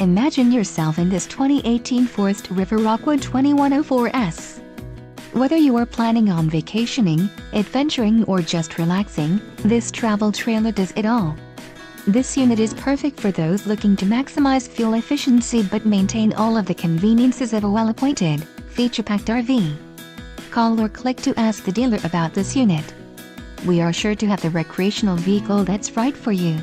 Imagine yourself in this 2018 Forest River Rockwood 2104S. Whether you are planning on vacationing, adventuring or just relaxing, this travel trailer does it all. This unit is perfect for those looking to maximize fuel efficiency but maintain all of the conveniences of a well-appointed, feature-packed RV. Call or click to ask the dealer about this unit. We are sure to have the recreational vehicle that's right for you.